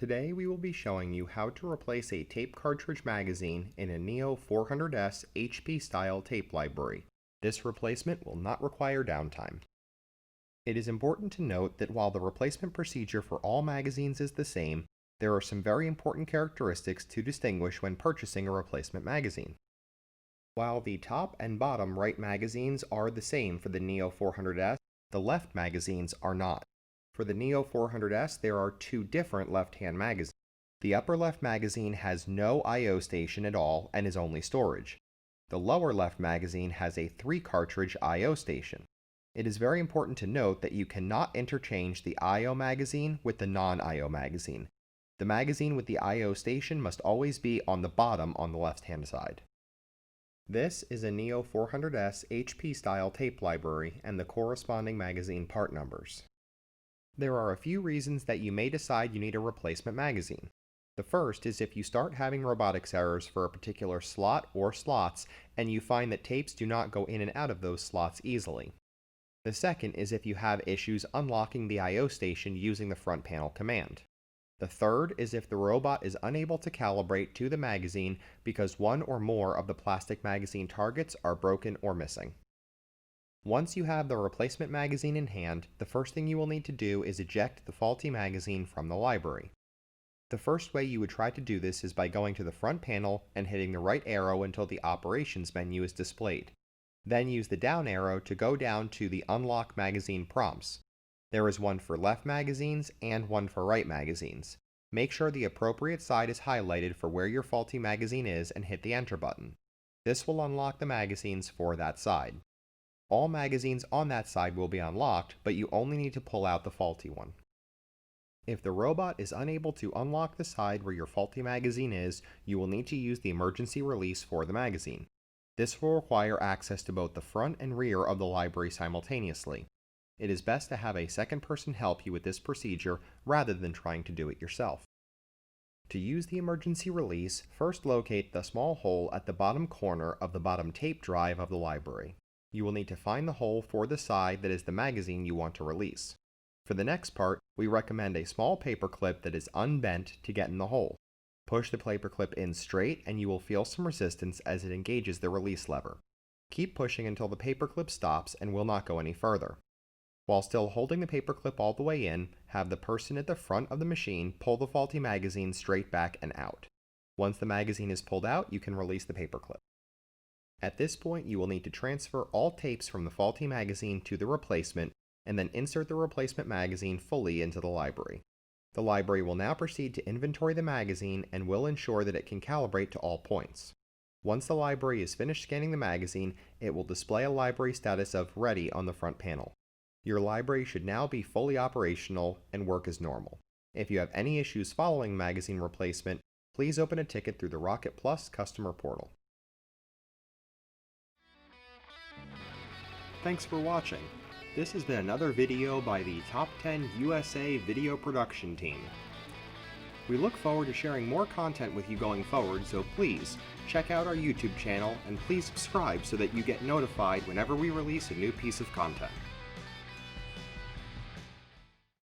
Today we will be showing you how to replace a tape cartridge magazine in a Neo 400S HP style tape library. This replacement will not require downtime. It is important to note that while the replacement procedure for all magazines is the same, there are some very important characteristics to distinguish when purchasing a replacement magazine. While the top and bottom right magazines are the same for the Neo 400S, the left magazines are not. For the Neo 400S, there are two different left-hand magazines. The upper left magazine has no I/O station at all and is only storage. The lower left magazine has a 3-cartridge I/O station. It is very important to note that you cannot interchange the I/O magazine with the non-I/O magazine. The magazine with the I/O station must always be on the bottom on the left-hand side. This is a Neo 400S HP style tape library and the corresponding magazine part numbers. There are a few reasons that you may decide you need a replacement magazine. The first is if you start having robotics errors for a particular slot or slots and you find that tapes do not go in and out of those slots easily. The second is if you have issues unlocking the I/O station using the front panel command. The third is if the robot is unable to calibrate to the magazine because one or more of the plastic magazine targets are broken or missing. Once you have the replacement magazine in hand, the first thing you will need to do is eject the faulty magazine from the library. The first way you would try to do this is by going to the front panel and hitting the right arrow until the operations menu is displayed. Then use the down arrow to go down to the unlock magazine prompts. There is one for left magazines and one for right magazines. Make sure the appropriate side is highlighted for where your faulty magazine is and hit the enter button. This will unlock the magazines for that side. All magazines on that side will be unlocked, but you only need to pull out the faulty one. If the robot is unable to unlock the side where your faulty magazine is, you will need to use the emergency release for the magazine. This will require access to both the front and rear of the library simultaneously. It is best to have a second person help you with this procedure rather than trying to do it yourself. To use the emergency release, first locate the small hole at the bottom corner of the bottom tape drive of the library. You will need to find the hole for the side that is the magazine you want to release. For the next part, we recommend a small paper clip that is unbent to get in the hole. Push the paper clip in straight and you will feel some resistance as it engages the release lever. Keep pushing until the paper clip stops and will not go any further. While still holding the paper clip all the way in, have the person at the front of the machine pull the faulty magazine straight back and out. Once the magazine is pulled out, you can release the paper clip. At this point, you will need to transfer all tapes from the faulty magazine to the replacement and then insert the replacement magazine fully into the library. The library will now proceed to inventory the magazine and will ensure that it can calibrate to all points. Once the library is finished scanning the magazine, it will display a library status of Ready on the front panel. Your library should now be fully operational and work as normal. If you have any issues following magazine replacement, please open a ticket through the Rocket Plus customer portal. Thanks for watching. This has been another video by the Top 10 USA Video Production Team. We look forward to sharing more content with you going forward, so please check out our YouTube channel and please subscribe so that you get notified whenever we release a new piece of content.